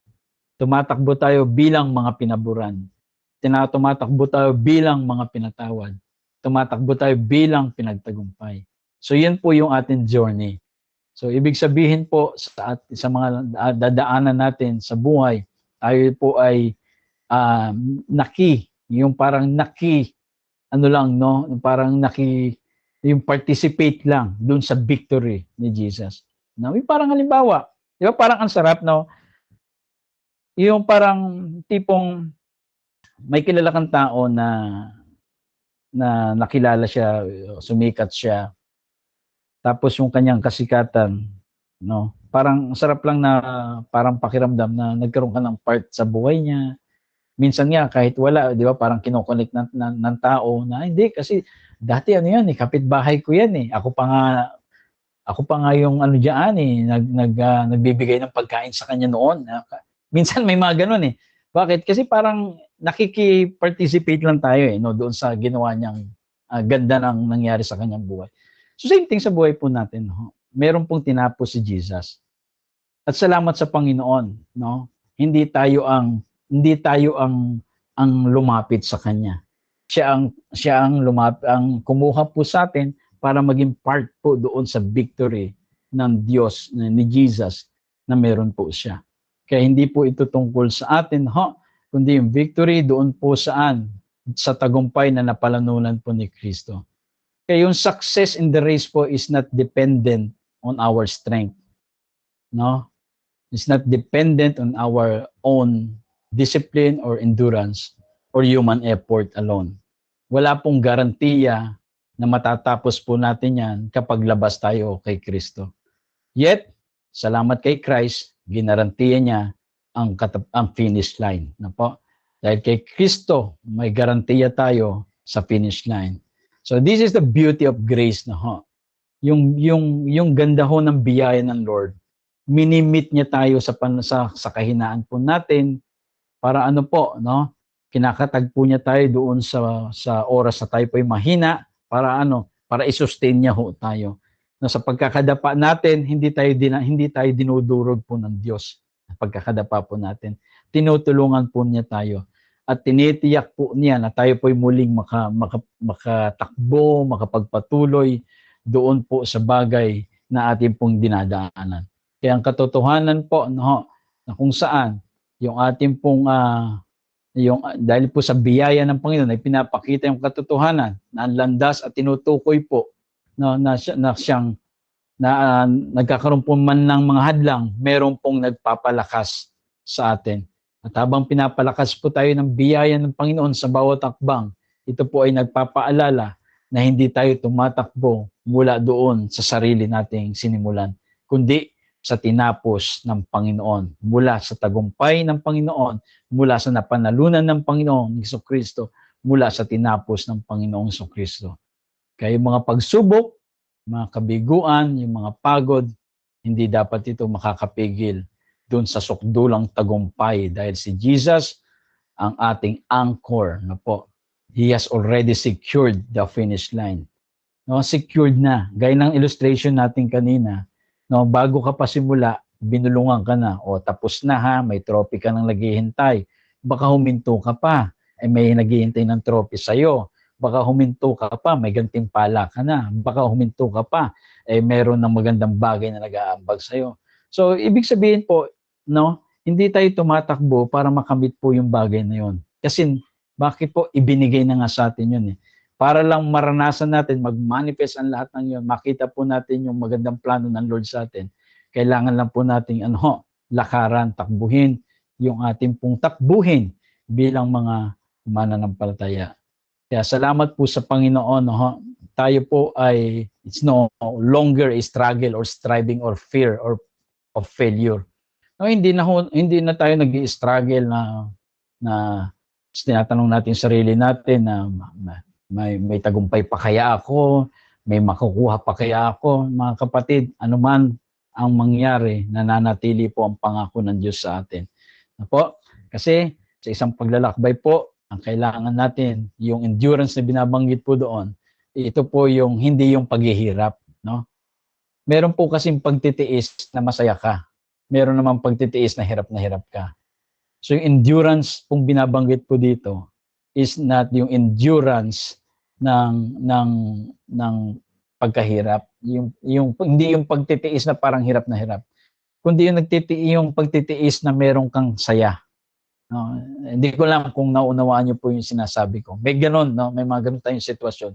Tumatakbo tayo bilang mga pinaburan. Tumatakbo tayo bilang mga pinatawad. Tumatakbo tayo bilang pinagtagumpay. So yan po yung ating journey. So ibig sabihin po sa mga dadaanan natin sa buhay, tayo po ay yung parang ano lang, no? Yung parang yung participate lang dun sa victory ni Jesus. No? Yung parang halimbawa, di ba parang ang sarap, no? Yung parang tipong may kilala kang tao na nakilala siya, sumikat siya, tapos yung kanyang kasikatan, no? Parang sarap lang na parang pakiramdam na nagkaroon ka ng part sa buhay niya. Minsan nga kahit wala, 'di ba, parang kino-connect ng tao na hindi kasi dati ano 'yan, kapitbahay ko 'yan Ako pa nga yung ano diyan nagbibigay ng pagkain sa kanya noon. Minsan may mga ganoon eh. Bakit? Kasi parang nakiki-participate lang tayo no, doon sa ginawa niyang ganda ng nangyari sa kanyang buhay. So same thing sa buhay po natin, no? Meron pong tinapos si Jesus. At salamat sa Panginoon, no? Hindi tayo ang lumapit sa kanya. Siya ang kumuha po sa atin para maging part po doon sa victory ng Diyos ni Jesus na meron po siya. Kaya hindi po ito tungkol sa atin, kundi yung victory doon po sa tagumpay na napalanunan po ni Kristo. Kaya yung success in the race po is not dependent on our strength. No? It's not dependent on our own discipline or endurance or human effort alone. Wala pong garantiya na matatapos po natin yan kapag labas tayo kay Kristo. Yet, salamat kay Christ, ginarantiya niya ang finish line. Na po? Dahil kay Kristo, may garantiya tayo sa finish line. So this is the beauty of grace na yung ganda ho ng biyaya ng Lord. Minimit niya tayo sa kahinaan po natin para ano po, no? Kinakatagpo niya tayo doon sa oras na tayo po ay mahina para i-sustain niya ho tayo. No, sa pagkakadapa natin, hindi tayo dinudurog po ng Diyos. Pagkakadapa po natin, tinutulungan po niya tayo. At tinitiyak po niya na tayo po ay muling makatakbo, makapagpatuloy doon po sa bagay na ating pong dinadaanan. Kaya ang katotohanan po, no, na kung saan yung ating pong dahil po sa biyaya ng Panginoon ay pinapakita yung katotohanan na ang landas at tinutukoy po na nagkakaroon po man ng mga hadlang, meron pong nagpapalakas sa atin. At habang pinapalakas po tayo ng biyaya ng Panginoon sa bawat akbang, ito po ay nagpapaalala na hindi tayo tumatakbo mula doon sa sarili nating sinimulan, kundi sa tinapos ng Panginoon, mula sa tagumpay ng Panginoon, mula sa napanalunan ng Panginoong Jesucristo, mula sa tinapos ng Panginoong Jesucristo. Kaya yung mga pagsubok, mga kabiguan, yung mga pagod, hindi dapat ito makakapigil doon sa sukdulang tagumpay dahil si Jesus ang ating anchor na po. He has already secured the finish line. No, secured na. Gaya ng illustration natin kanina, no, bago ka pa simula, binulungan ka na, o tapos na may trophy ka nang naghihintay. Baka huminto ka pa, may naghihintay ng trophy sa'yo. Baka huminto ka pa, may gantimpala ka na. Baka huminto ka pa, meron ng magandang bagay na nag-aambag sa'yo. So, ibig sabihin po, no, hindi tayo tumatakbo para makamit po yung bagay na yun. Kasi, bakit po ibinigay na nga sa atin yun Para lang maranasan natin, mag-manifest ang lahat ng yun, makita po natin yung magandang plano ng Lord sa atin. Kailangan lang po nating lakaran, takbuhin, yung ating pong takbuhin bilang mga mananampalataya. Kaya salamat po sa Panginoon. Tayo po it's no longer a struggle or striving or fear or of failure. No, hindi na tayo nag-i-struggle na tinatanong natin sarili natin na may tagumpay pa kaya ako, may makukuha pa kaya ako. Mga kapatid, anuman ang mangyari, nananatili po ang pangako ng Diyos sa atin. Kasi sa isang paglalakbay po, ang kailangan natin, yung endurance na binabanggit po doon, ito po hindi yung paghihirap. No? Meron po kasing pagtitiis na masaya ka. Meron namang pagtitiis na hirap ka. So yung endurance pong binabanggit po dito is not yung endurance ng pagkahirap, hindi yung pagtitiis na parang hirap na hirap, kundi yung pagtitiis na meron kang saya. No? Hindi ko lang kung naunawaan niyo po yung sinasabi ko. May ganun, no? May mga ganun tayong sitwasyon.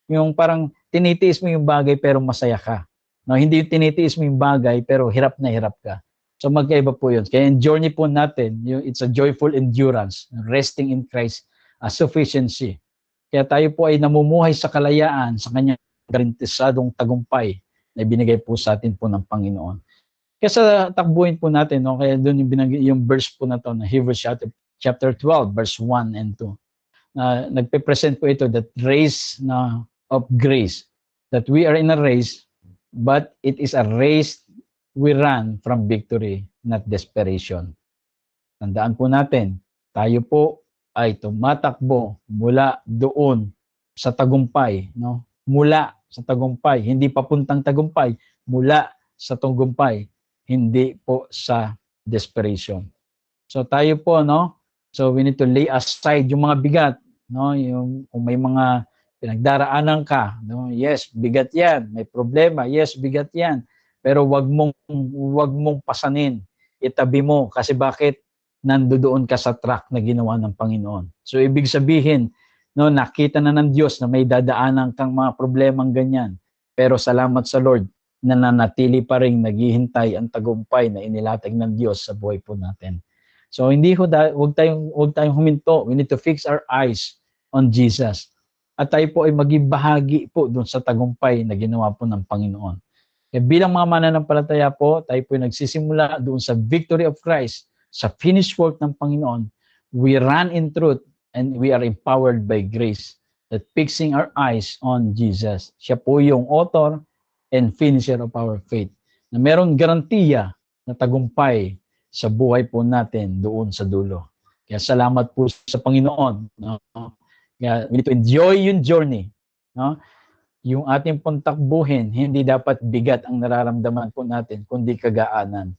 Yung parang tinitiis mo yung bagay pero masaya ka. No? Hindi yung tinitiis mo yung bagay pero hirap na hirap ka. So magkaiba po yun. Kaya yung journey po natin, it's a joyful endurance, resting in Christ, sufficiency. Kaya tayo po ay namumuhay sa kalayaan, sa kanyang garantisadong tagumpay na ibinigay po sa atin po ng Panginoon. Kaya sa takbuhin po natin, no, kaya doon yung verse po na to, na Hebrews chapter 12, verse 1 and 2. Nagpe-present po ito, that race na of grace, that we are in a race, but it is a race we run from victory, not desperation. Tandaan po natin, tayo po ay tumatakbo mula doon sa tagumpay, no? Mula sa tagumpay, hindi papuntang tagumpay, mula sa tagumpay, hindi po sa desperation. So tayo po, no? So we need to lay aside yung mga bigat, no? Yung kung may mga pinagdaraanan ka, no? Yes, bigat 'yan. May problema, yes, bigat 'yan. Pero wag mong pasanin. Itabi mo kasi bakit? Nandoon ka sa track na ginawa ng Panginoon. So ibig sabihin, no, nakita na ng Diyos na may dadaanan kang mga problemang ganyan. Pero salamat sa Lord, nananatili pa rin naghihintay ang tagumpay na inilatag ng Diyos sa buhay po natin. So wag tayong huminto. We need to fix our eyes on Jesus. At tayo po ay maging bahagi po doon sa tagumpay na ginawa po ng Panginoon. Kaya bilang mga mananampalataya po, tayo po ay nagsisimula doon sa victory of Christ, sa finished work ng Panginoon. We run in truth and we are empowered by grace, that fixing our eyes on Jesus. Siya po yung author and finisher of our faith, na meron garantiya na tagumpay sa buhay po natin doon sa dulo. Kaya salamat po sa Panginoon. No? Kaya we need to enjoy yung journey. No? Yung ating pong takbuhin, hindi dapat bigat ang nararamdaman po natin, kundi kagaanan.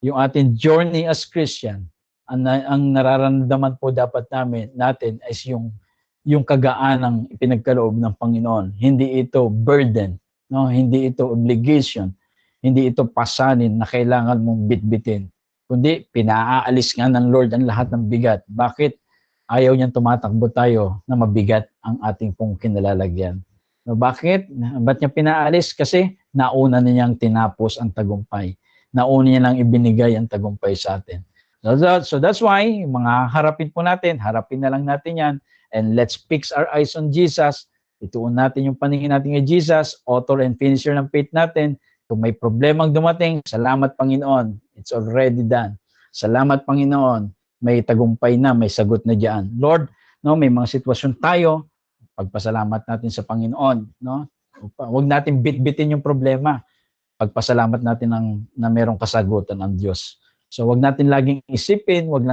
Yung ating journey as Christian, ang nararamdaman po dapat natin is yung kagaanang ipinagkaloob ng Panginoon. Hindi ito burden, no? Hindi ito obligation, hindi ito pasanin na kailangan mong bitbitin. Kundi pinaalis nga ng Lord ang lahat ng bigat. Bakit? Ayaw niyang tumatakbo tayo na mabigat ang ating pong kinalalagyan. No, bakit? Ba't niya pinaalis? Kasi nauna na niyang tinapos ang tagumpay. Nauna niya lang ibinigay ang tagumpay sa atin. So that's why, mga harapin po natin, harapin na lang natin yan, and let's fix our eyes on Jesus. Ituon natin yung paningin natin kay Jesus, author and finisher ng faith natin. Kung may problemang dumating, salamat Panginoon, it's already done. Salamat Panginoon, may tagumpay na, may sagot na diyan. Lord, no, may mga sitwasyon tayo, pagpasalamat natin sa Panginoon, no? Huwag natin bitbitin yung problema. Pagpasalamat natin na merong kasagutan ang Diyos. So wag natin laging isipin, wag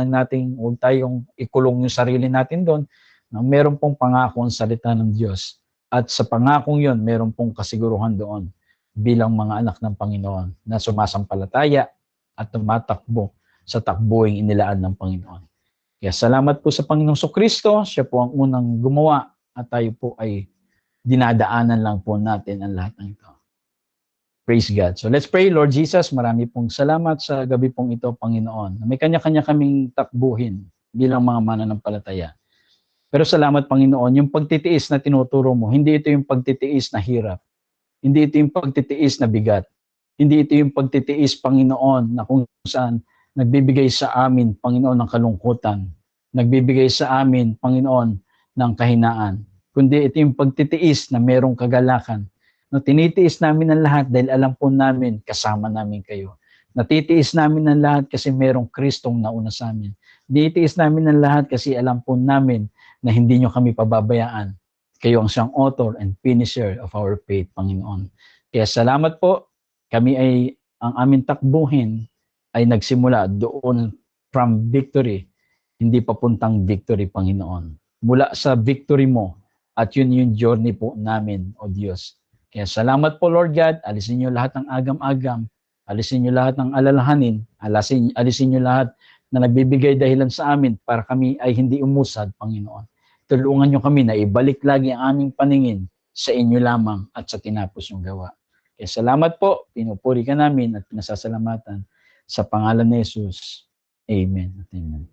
tayong ikulong yung sarili natin doon, na meron pong pangako ang salita ng Diyos. At sa pangakong yon, meron pong kasiguruhan doon bilang mga anak ng Panginoon na sumasampalataya at tumatakbo sa takbuhing inilaan ng Panginoon. Kaya salamat po sa Panginoong Kristo, siya po ang unang gumawa at tayo po ay dinadaanan lang po natin ang lahat ng ito. Praise God. So let's pray. Lord Jesus, marami pong salamat sa gabi pong ito, Panginoon. May kanya-kanya kaming takbuhin bilang mga mananampalataya. Pero salamat, Panginoon, yung pagtitiis na tinuturo mo, hindi ito yung pagtitiis na hirap. Hindi ito yung pagtitiis na bigat. Hindi ito yung pagtitiis, Panginoon, na kung saan nagbibigay sa amin, Panginoon, ng kalungkutan. Nagbibigay sa amin, Panginoon, ng kahinaan. Kundi ito yung pagtitiis na merong kagalakan. No, tinitiis namin ang lahat dahil alam po namin kasama namin kayo. Natitiis namin ang lahat kasi merong Kristong nauna sa amin. Tinitiis namin ang lahat kasi alam po namin na hindi nyo kami pababayaan. Kayo ang siyang author and finisher of our faith, Panginoon. Kaya salamat po. Kami ay, ang aming takbuhin ay nagsimula doon from victory, hindi papuntang victory, Panginoon. Mula sa victory mo, at yun yung journey po namin, O Diyos. Kaya salamat po, Lord God. Alisin niyo lahat ng agam-agam. Alisin niyo lahat ng alalahanin. Alisin niyo lahat na nagbibigay dahilan sa amin para kami ay hindi umusad, Panginoon. Tulungan niyo kami na ibalik lagi ang aming paningin sa inyo lamang at sa tinapos yung gawa. Kaya salamat po, pinupuri ka namin at pinasasalamatan sa pangalan ni Jesus. Amen. Amen.